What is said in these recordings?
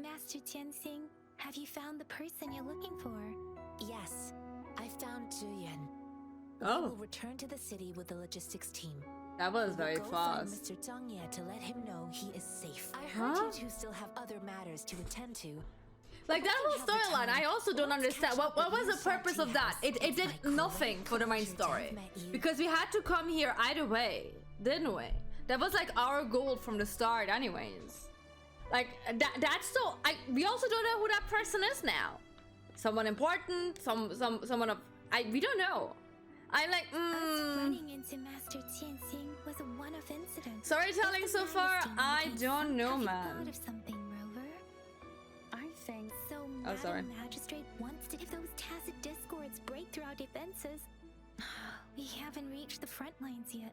Master Tianxing, have you found the person you're looking for? Yes, I found Zhuyan. Oh. We will return to the city with the logistics team. That was very Go find fast. Mr. Zhang Ye to let him know he is safe. I Huh? heard you two still have other matters to attend to. Like that whole Have the storyline, time. I also don't Let's understand. catch up What at was the Yusha purpose of Tea that? House. It did My nothing for the main Mr. story. Dad met you. Because we had to come here either way, didn't we? That was like our goal from the start anyways. Like that's so we also don't know who that person is now. Someone important, someone of we don't know. I'm like Us running into Master Tianxing was a one-off incident. Storytelling so far, I don't know, Have you man. thought of something, Rover? I think So, Oh, sorry. Madam Magistrate wants to... If those tacit discords break through our defenses... We haven't reached the front lines yet.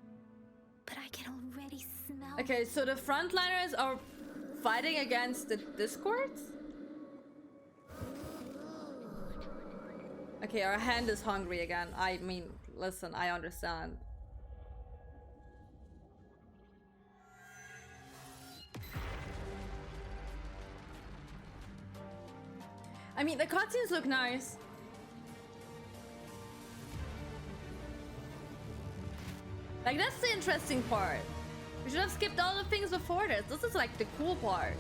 But I can already smell... Okay, so the frontliners are fighting against the discords? Okay, our hand is hungry again. I mean, listen, I understand. I mean, the cutscenes look nice. Like, that's the interesting part. We should have skipped all the things before this. This is like the cool part.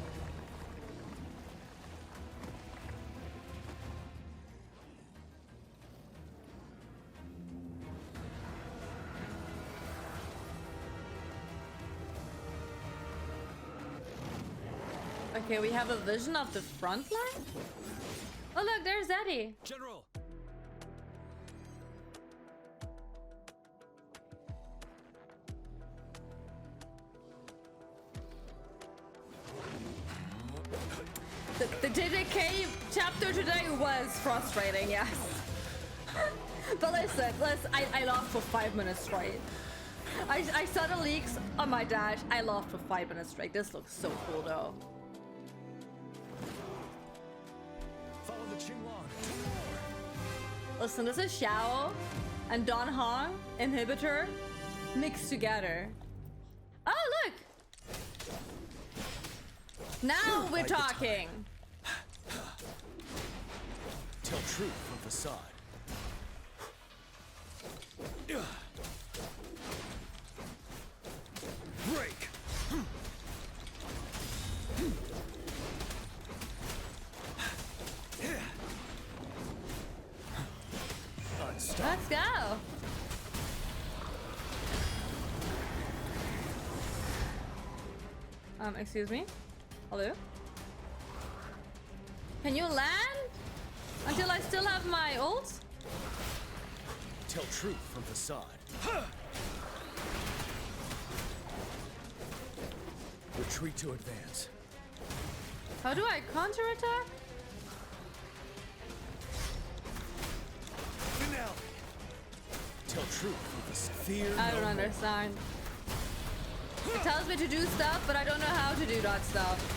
Okay, we have a vision of the front line? Oh look, there's Eddie. General! The JJK chapter today was frustrating, yes. But listen, I laughed for 5 minutes straight. I saw the leaks on my dash. I laughed for 5 minutes straight. This looks so cool though. Follow the Qinglong. Listen, this is Xiao and Don Hong, inhibitor, mixed together. Oh, look! Now we're talking. Tell truth from facade. Break! Unstop. Let's go. Excuse me? Hello? Can you land? Until I still have my ult? Tell truth from facade. Retreat to advance. How do I counterattack? Finale. Tell truth from facade. Fear I don't no more. understand. It tells me to do stuff, but I don't know how to do that stuff.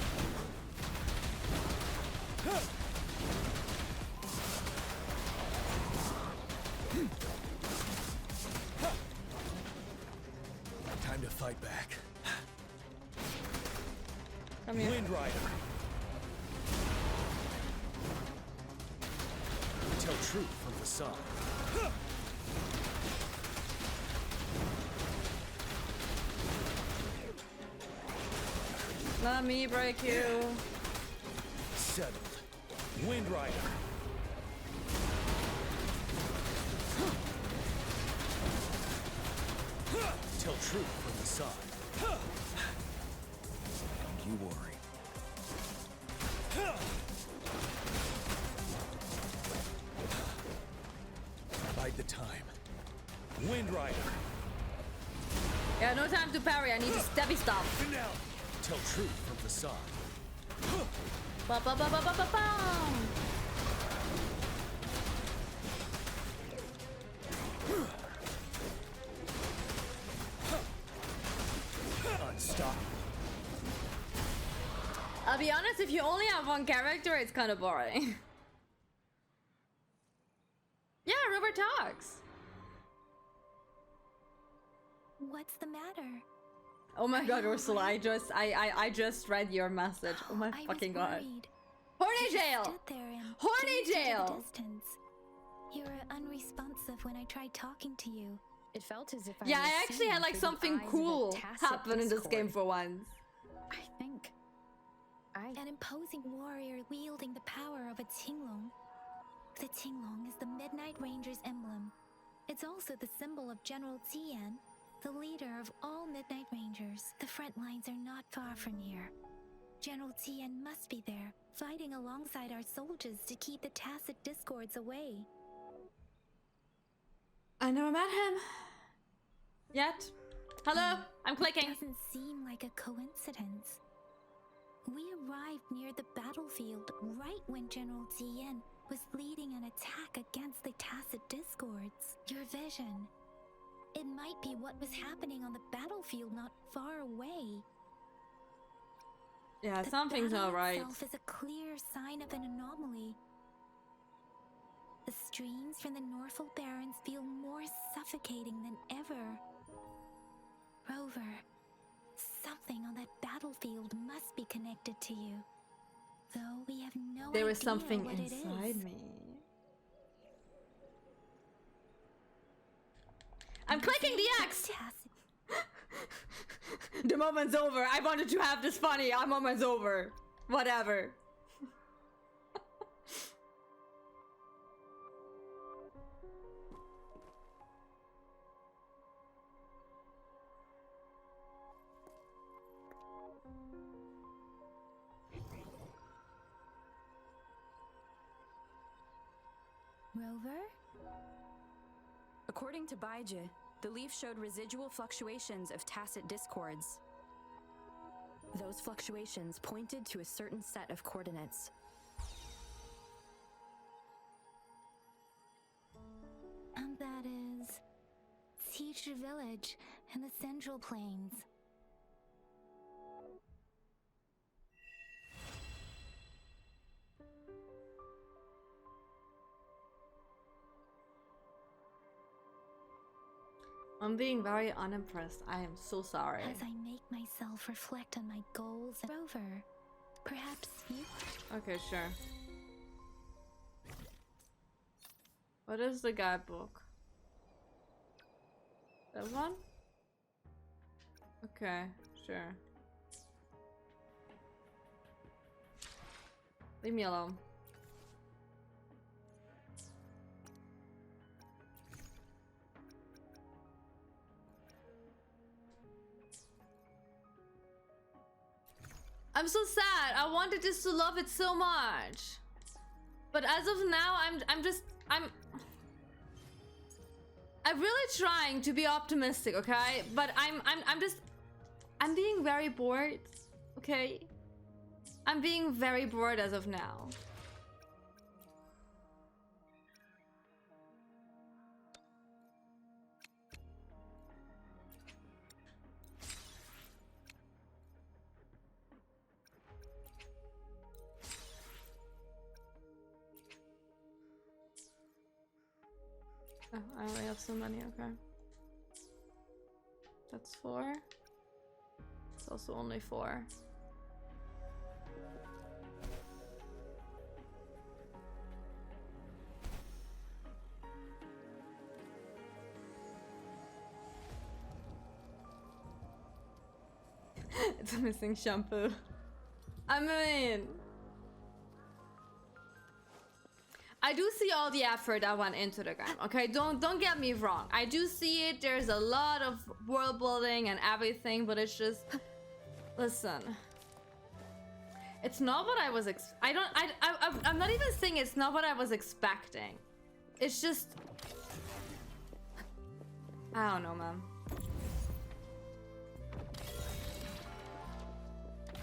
Time to fight back. Come here. Wind Rider. Tell truth from facade. Let me break you. Settled. Wind Rider. Tell truth from facade. Don't you worry. Bide the time. Wind Rider. Yeah, no time to parry. I need to steppy stop. Finale. Tell truth from facade. Ba ba ba ba ba ba bam. Unstoppable. I'll be honest, if you only have one character, it's kind of boring. Yeah, Robert talks. What's the matter? Oh my god, Ursula, I just read your message. Oh my I fucking was god. worried. Horny You just jail! stood there and Horny gazed into the jail! distance. You were unresponsive when I tried talking to you. It felt as if I Yeah, was I actually seen had like through the something eyes of a cool tacit happen in this game discord. for once. I think An imposing warrior wielding the power of a Tinglong. The Tinglong is the Midnight Ranger's emblem. It's also the symbol of General Tian, the leader of all Midnight Rangers. The front lines are not far from here. General Tian must be there, fighting alongside our soldiers to keep the tacit discords away. I never met him. Yet. Hello, I'm clicking. It doesn't seem like a coincidence. We arrived near the battlefield right when General Tian was leading an attack against the tacit discords. Your vision. It might be what was happening on the battlefield not far away. Yeah, The something's battle not right. itself is a clear sign of an anomaly. The streams from the Norfolk Barrens feel more suffocating than ever. Rover, something on that battlefield must be connected to you. Though we have no There idea is something what it inside is. me. I'm clicking the X! Tacit- The moment's over. I wanted to have this funny. Our moment's over. Whatever. Rover? according to Baiji, the leaf showed residual fluctuations of tacit discords. Those fluctuations pointed to a certain set of coordinates. And that is Teacher Village in the Central Plains. I'm being very unimpressed. I am so sorry. As I make myself reflect on my goals, Rover, perhaps you... Okay, sure. What is the guidebook? That one? Okay, sure. Leave me alone. I'm so sad. I wanted just to love it so much. But as of now, I'm really trying to be optimistic, okay? But I'm being very bored, okay? I'm being very bored as of now. Oh, I only have so many, okay. That's 4. It's also only 4. It's a missing shampoo. I mean, I do see all the effort that went into the game. Okay, don't get me wrong. I do see it. There's a lot of world building and everything, but it's just, listen. It's not what I was I'm not even saying it's not what I was expecting. It's just, I don't know, man.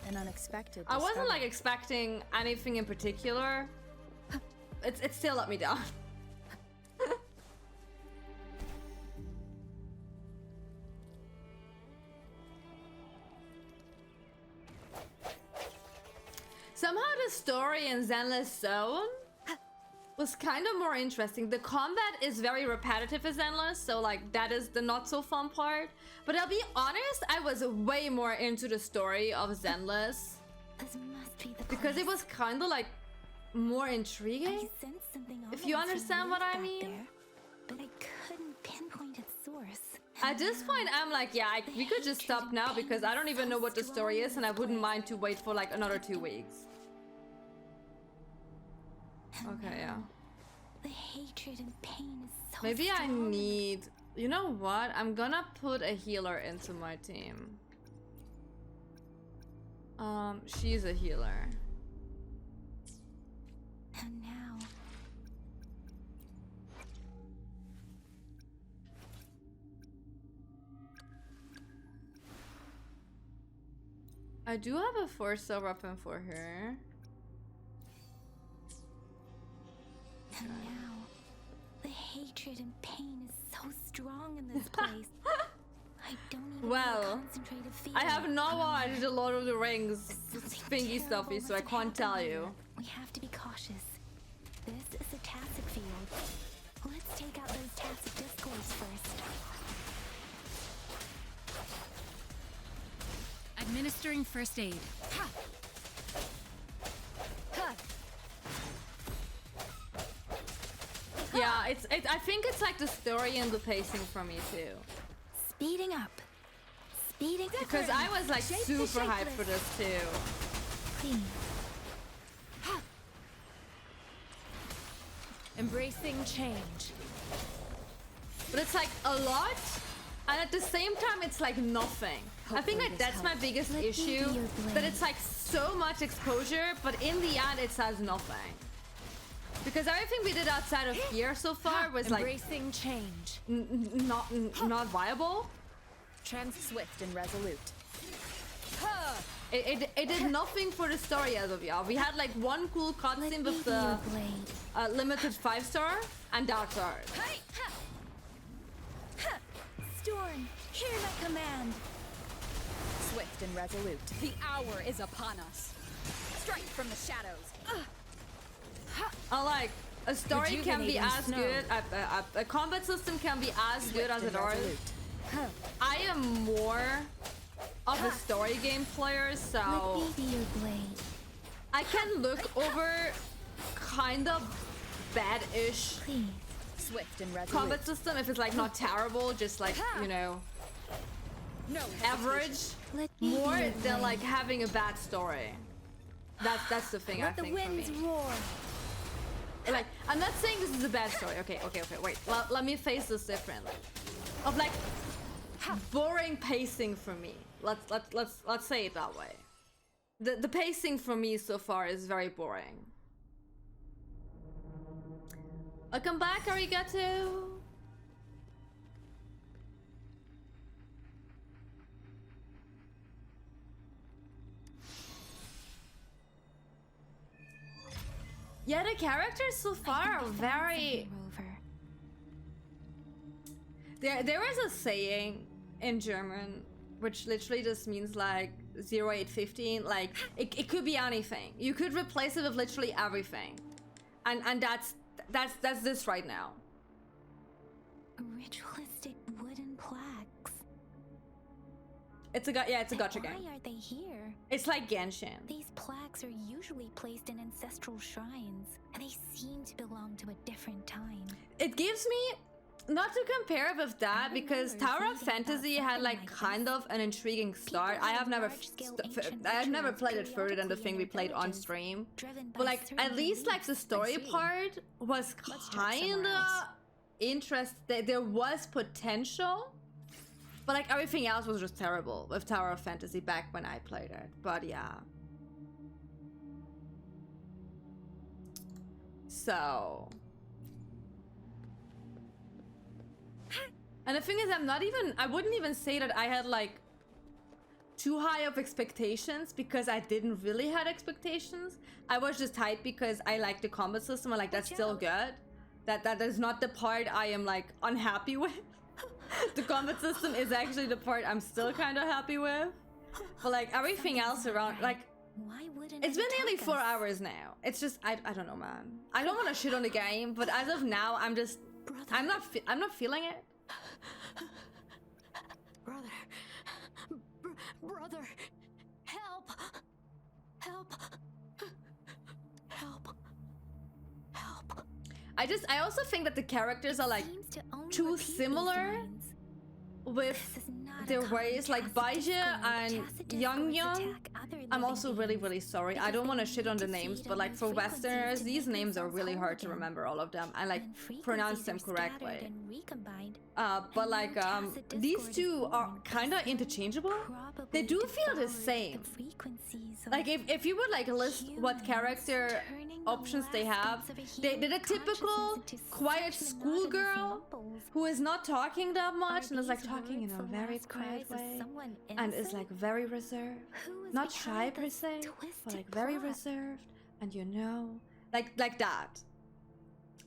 An unexpected I wasn't discovery. like expecting anything in particular. It still let me down. Somehow the story in Zenless Zone was kind of more interesting. The combat is very repetitive as Zenless, so like that is the not so fun part. But I'll be honest, I was way more into the story of Zenless This must be the because it place. was kind of like more I intriguing? sensed something If you ominous from understand the what leaf I back mean. there, but I couldn't pinpoint its source. At this point, I'm like, yeah, we could just stop now because I don't even know what the story is and I wouldn't mind to wait for like another 2 weeks. Okay, yeah. The hatred and pain is so Maybe I strong. need... You know what? I'm gonna put a healer into my team. She's a healer. And now, I do have a 4-star weapon for her. and now, the hatred and pain is so strong in this place. I don't even Well, have a concentrated feeling. I have not watched The Lord of the Rings Something thingy terrible stuffy, must so I have can't tell happened you. here. We have to be cautious. This is a tacit field. Let's take out those tacit discords first. Administering first aid. Ha! Ha! Yeah, I think it's like the story and the pacing for me too. Speeding up. Speeding up. Because I was like Shape the super hyped for this too. Please. Embracing change. But it's like a lot, and at the same time it's like nothing. I think like that's my biggest Let me issue, be your that blade. it's like so much exposure, but in the end it says nothing. Because everything we did outside of here so far was like Embracing change. not viable. Swift and resolute. It did nothing for the story as of yet. We had like one cool Let cutscene me with be the your blade. limited 5-star and that's ours. Storm, hear my command. Swift and resolute. The hour is upon us. Strike from the shadows. I like a story can be Rejuvenating as snow. good, a combat system can be as good as and it is. resolute. I am more of a story game player, so Let me be your blade. I can look over kind of bad-ish Please. Swift and resolute. combat system if it's like not terrible, just like, you know, No average, Let me more be your than blade. like having a bad story. That's the thing I Let the think for winds me. roar. Like, I'm not saying this is a bad story. Okay, wait. Let me face this differently. Of like boring pacing for me. Let's say it that way. The pacing for me so far is very boring. Welcome back, Arigato. Yeah, the characters so far are very... There is a saying in German which literally just means like 0815, like it could be anything. You could replace it with literally everything. And that's this right now. Ritualistic wooden plaques. It's a gacha game. Why are they here? It's like Genshin. These plaques are usually placed in ancestral shrines, and they seem to belong to a different time. It gives me, not to compare with that, because Tower of Fantasy had like kind of an intriguing start. I have never played it further than the thing we played on stream. But like at least like the story part was kinda interesting. There was potential, but like everything else was just terrible with Tower of Fantasy back when I played it. But yeah. So. And the thing is, I wouldn't even say that I had like too high of expectations, because I didn't really had expectations. I was just hyped because I like the combat system and like that's still good. That is not the part I am like unhappy with. The combat system is actually the part I'm still kind of happy with. But like everything else around, like Why wouldn't it's it been nearly attack 4 us? hours now. It's just I don't know, man. I don't want to shit on the game, but as of now, I'm not feeling it. Brother, help! Help! Help! I also think that the characters are like Seems to only too repeat these similar lines. with This is not a their common ways, like tacit Baizhi discord. and Tacit discords Young. attack other I'm living also really, beings really sorry. I because don't they want to shit need on the to names, feed but on like those for frequencies Westerners, to these make names are themselves really whole hard to again. remember all of them and like When pronounce frequencies them are scattered correctly. and recombined, But a like new tacit these discord is two are born, kind of and interchangeable. probably They do feel the devours same. frequencies of Like if you would like list what humans, character turning the options they last have, bits of a they human did a typical consciousness into quiet such schoolgirl monotonous mumbles. who is not talking that much Are and is like these talking in words a the very last cries quiet of way someone and is innocent? like very reserved, Who is not shy behind per this se, but twisted like very plot? reserved, and like that.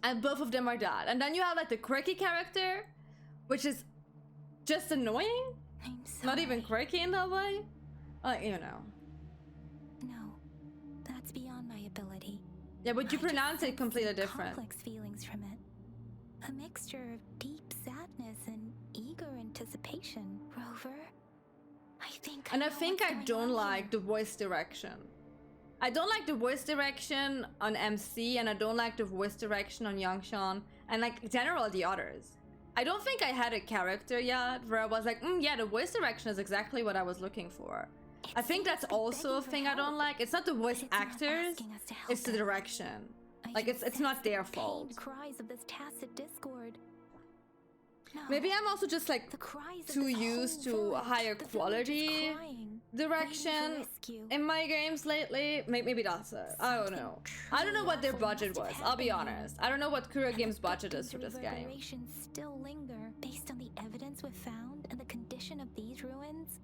And both of them are that. And then you have like the quirky character, which is just annoying, I'm not even sorry. quirky in that way. You know. No, that's beyond my ability. Yeah, but you I just pronounce it sense completely some different. Complex feelings from it. A mixture of deep sadness and eager anticipation. Rover, I think. And I know think what's I going don't on like here. the voice direction. I don't like the voice direction on MC, and I don't like the voice direction on Yangshan, and like in general the others. I don't think I had a character yet where I was like, yeah, the voice direction is exactly what I was looking for. I It think seems that's to be also a begging for thing I don't help, like. It's not the but voice it's not actors, asking us to help it's the it. direction. I Like can it's not sense the their pained fault. Cries of this tacit discord. No, Maybe I'm also just like the cries of too this used whole to village. higher The village is quality crying, waiting for direction rescue. in my games lately. Maybe that's it. I don't know. I don't know what their budget was. I'll be honest. I don't know what Kura Games' budget is for this game. Reverberations still linger based on the evidence we've found and the condition of these ruins.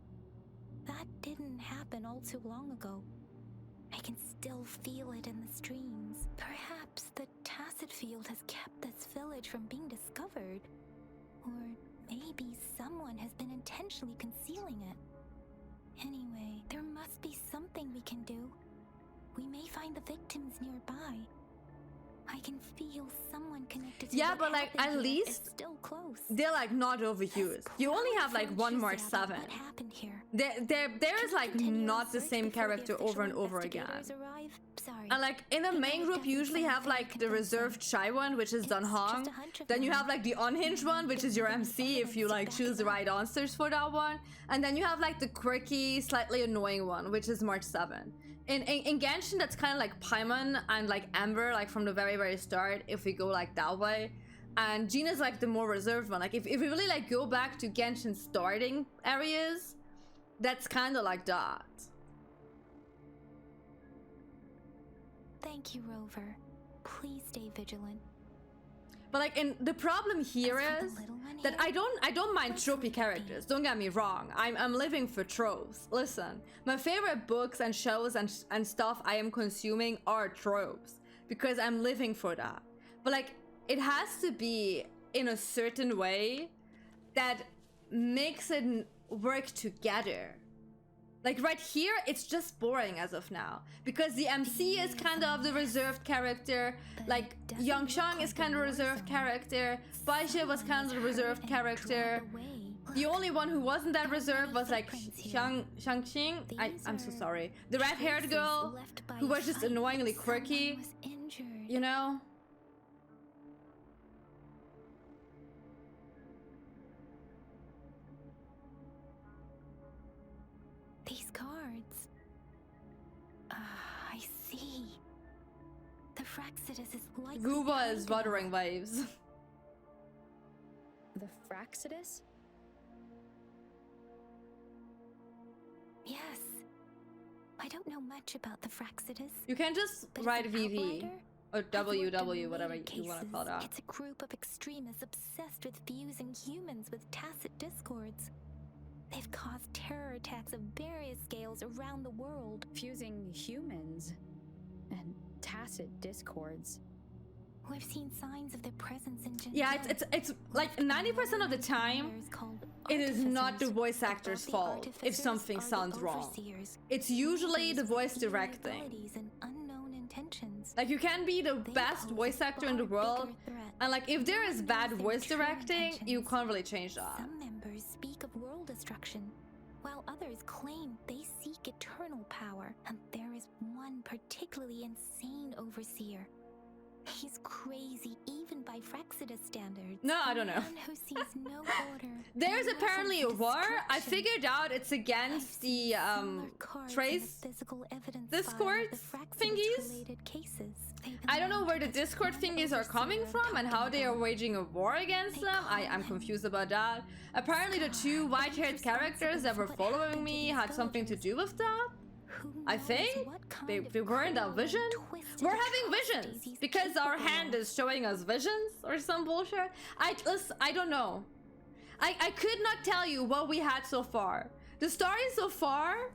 That didn't happen all too long ago. I can still feel it in the streams. Perhaps the tacit field has kept this village from being discovered. Or maybe someone has been intentionally concealing it. Anyway, there must be something we can do. We may find the victims nearby. I can feel someone connected to Yeah, what but like happened at here is least still close. they're like not overused. You only have like one Mark 7. What happened here? There is like Continue our not the search same before the character over official and over again. investigators arrive? Sorry. And like in the main group, you usually have like the reserved shy one, which is Dun It's Hong. just a hunch of Then you mine. have like the unhinged one, which is your MC if you like choose the right answers for that one. And then you have like the quirky, slightly annoying one, which is March 7. In Genshin, that's kind of like Paimon and like Amber, like from the very, very start, if we go like that way. And Gina's like the more reserved one. Like if we really like go back to Genshin starting areas, that's kind of like that. Thank you, Rover. Please stay vigilant. But like, the problem here As for the is little one that here, I don't mind let's tropey leave it characters. be. Don't get me wrong. I'm living for tropes. Listen, my favorite books and shows and stuff I am consuming are tropes because I'm living for that. But like, it has to be in a certain way that makes it work together. Like right here, it's just boring as of now. Because the MC is kind of the reserved character, like Yangshang is kind of a reserved character, Baizhi was kind of the reserved character. The only one who wasn't that reserved was like Shangxing. I'm so sorry. The red-haired girl, who was just annoyingly quirky, you know? These cards. I see. The Fraxidus is like Guba is Wuthering Waves. The Fraxidus? Yes. I don't know much about the Fraxidus. You can just But write as an VV outsider, or I've worked in WW, whatever related you want to cases. call that. It's a group of extremists obsessed with fusing humans with tacit discords. They've caused terror attacks of various scales around the world. Fusing humans and tacit discords. We've seen signs of their presence in Jinzhou. Yeah, it's like 90% of the time, it is not the voice actor's fault if something sounds wrong. It's usually the voice directing. And unknown intentions. Like you can be the They best pose a voice actor in the far world, bigger threat. and like if there is No one bad knows their voice true directing, you intentions. can't really change that. Some members speak of world destruction, while others claim they seek eternal power. And there is one particularly insane overseer. He's crazy, even by Frexidus standards. No, I don't know. A man who sees no order. There's and apparently a levels war. I destruction. figured out it's against the Similar cards in trace the physical evidence Discord file of the Frexidus thingies. related cases. They I don't know belong where to the this Discord one thingies are coming overseer from and how talking they are about. waging a war against They them. call I'm him confused about that. Apparently the two Scar, white-haired he's characters that were responsible for what following happened to me these had something to villagers. do with that. Who I knows think what kind they of were in that cruel and vision. twisted We're having atrocities visions he's because our capable hand of. is showing us visions or some bullshit. I don't know. I could not tell you what we had so far. The story so far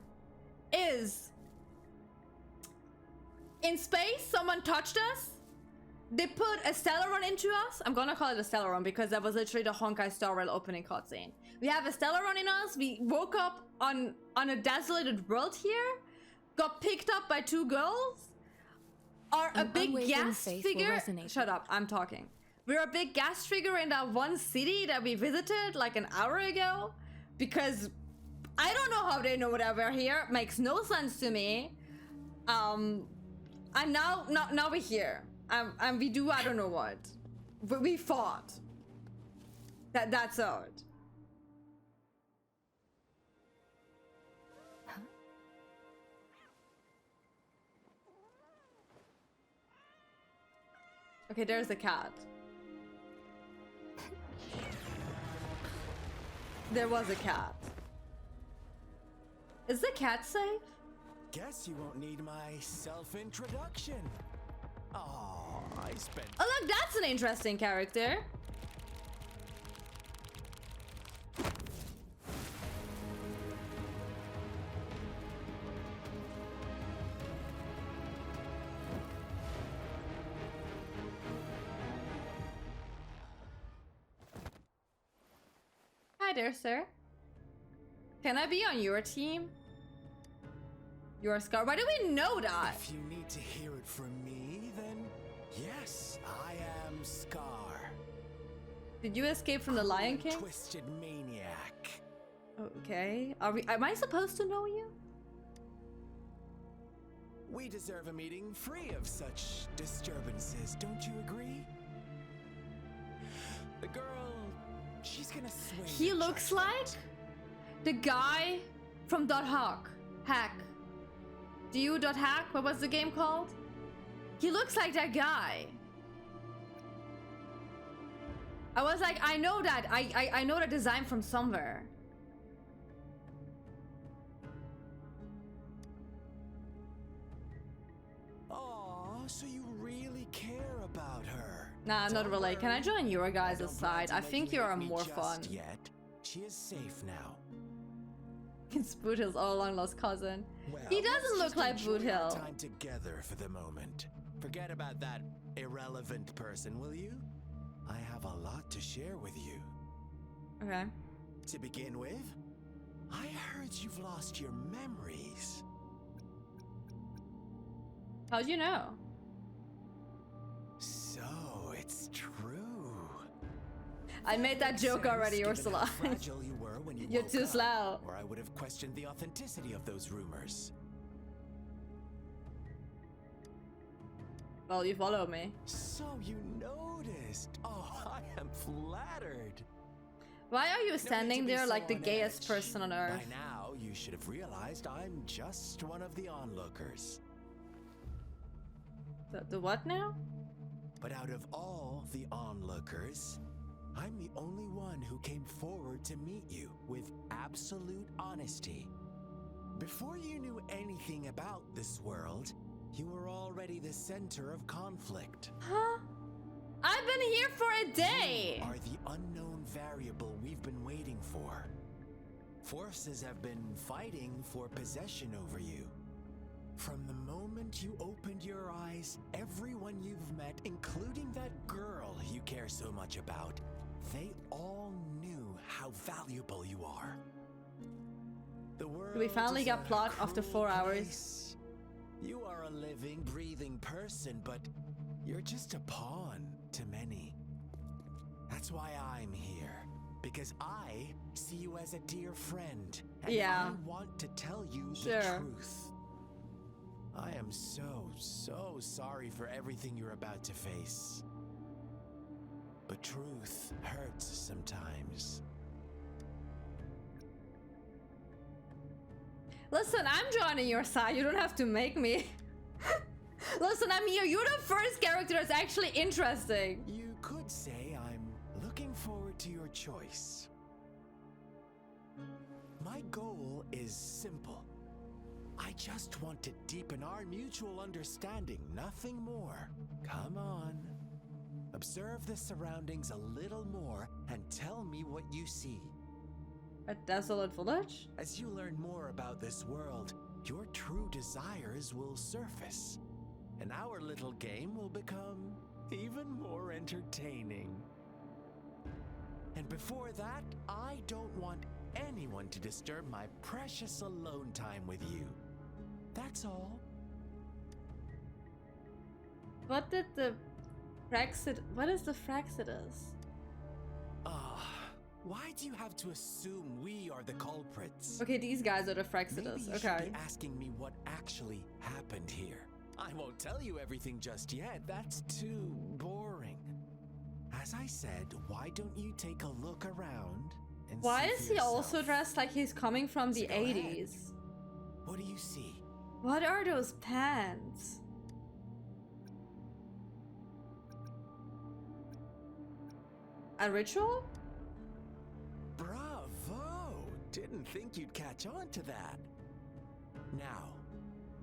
is in space, someone touched us. They put a stellar run into us. I'm gonna call it a stellar run because that was literally the Honkai Star Rail opening cutscene. We have a stellar run in us. We woke up on a desolated world here, got picked up by two girls, are a An big unwavering gas faith will figure. resonate Shut up, I'm talking. We're a big gas figure in that one city that we visited like an hour ago because I don't know how they know that we're here. Makes no sense to me. And now we're here. And we do I don't know what. But we fought. That's it. Okay, there's a cat. There was a cat. Is the cat safe? Guess you won't need my self-introduction. Oh, I spent Oh look, that's an interesting character. Hi there, sir. Can I be on your team? You're Scar. Why do we know that? If you need to hear it from me, then yes, I am Scar. Did you escape from the Lion King? Twisted maniac. Okay. Am I supposed to know you? We deserve a meeting free of such disturbances, don't you agree? The girl, she's gonna swing. He your looks judgment. like the guy from Hack. Hack? What was the game called? He looks like that guy. I was like, I know that. I know the design from somewhere. Aw, so you really care about her. Nah, not Don't really. Can I worry. join your guys' Don't plan side? to I make think you you're hate me more just fun. Yet. She is safe now. It's Boot Hill's all long lost cousin. Well, He doesn't let's look like just enjoy Boot our Hill. time together for the moment. Forget about that irrelevant person, will you? I have a lot to share with you. Okay. To begin with, I heard you've lost your memories. How'd you know? So it's true. I made that joke Sense, already, given Ursula. how fragile you were when you You're woke too up, slow. Or I would have questioned the authenticity of those rumors. Well, you follow me. So you noticed. Oh, I am flattered. Why are you No need standing to be there so like the on gayest edge. person on earth? By now, you should have realized I'm just one of the onlookers. The what now? But out of all the onlookers, I'm the only one who came forward to meet you with absolute honesty. Before you knew anything about this world, you were already the center of conflict. Huh? I've been here for a day! You are the unknown variable we've been waiting for. Forces have been fighting for possession over you. From the moment you opened your eyes, everyone you've met, including that girl you care so much about, they all knew how valuable you are. The world We finally is got a plot after cruel 4 hours. place. You are a living, breathing person, but you're just a pawn to many. That's why I'm here, because I see you as a dear friend, and Yeah. I want to tell you Sure. the truth. I am so sorry for everything you're about to face. But truth hurts sometimes. Listen, I'm joining your side. You don't have to make me. Listen, I'm here. You're the first character that's actually interesting. You could say I'm looking forward to your choice. My goal is simple. I just want to deepen our mutual understanding, nothing more. Come on. Observe the surroundings a little more and tell me what you see. A desolate village? As you learn more about this world, your true desires will surface. And our little game will become even more entertaining. And before that, I don't want anyone to disturb my precious alone time with you. That's all. What did the what is the Fraxidus? Why do you have to assume we are the culprits? Okay, these guys are the Maybe Fraxidus. you Okay. should be asking me what actually happened here. I won't tell you everything just yet. That's too boring. As I said, why don't you take a look around and Why see is for he also yourself? dressed like he's coming from the So go ahead. 80s? What do you see? What are those pants? A ritual? Bravo! Didn't think you'd catch on to that. Now,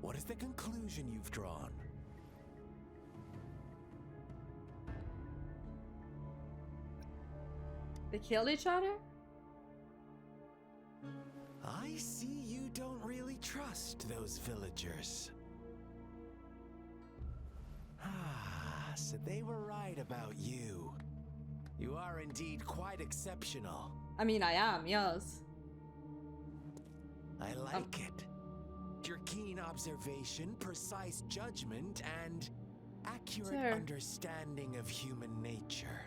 what is the conclusion you've drawn? They killed each other? I see you don't really trust those villagers. Ah, so they were right about you. You are indeed quite exceptional. I mean, I am, yes. I like it. Your keen observation, precise judgment, and accurate Sir. understanding of human nature.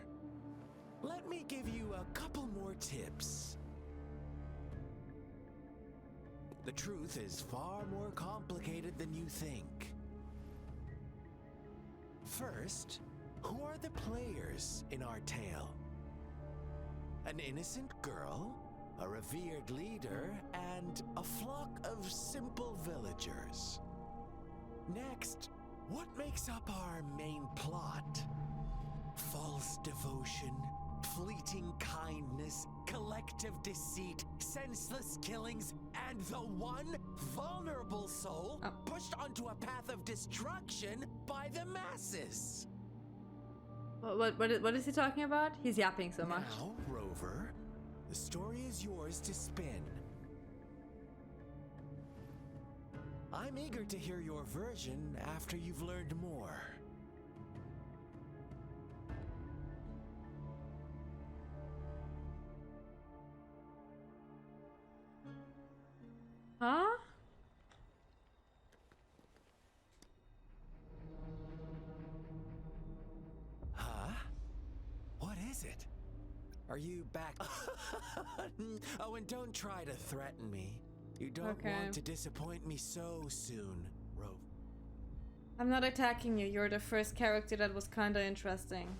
Let me give you a couple more tips. The truth is far more complicated than you think. First, who are the players in our tale? An innocent girl, a revered leader, and a flock of simple villagers. Next, what makes up our main plot? False devotion, fleeting kindness, collective deceit, senseless killings, and the one vulnerable soul pushed onto a path of destruction by the masses. What is he talking about? He's yapping so much. Now, Rover, the story is yours to spin. I'm eager to hear your version after you've learned more. Huh? Huh? What is it? Are you back? Oh, and don't try to threaten me. You don't Okay. want to disappoint me so soon, Rover. I'm not attacking you. You're the first character that was kinda interesting.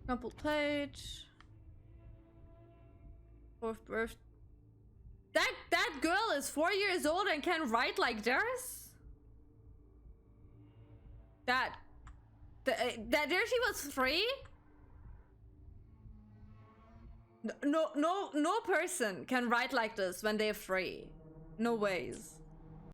Crumpled page. Fourth birth. That girl is 4 years old and can write like this? That there she was 3? No person can write like this when they're 3. No ways.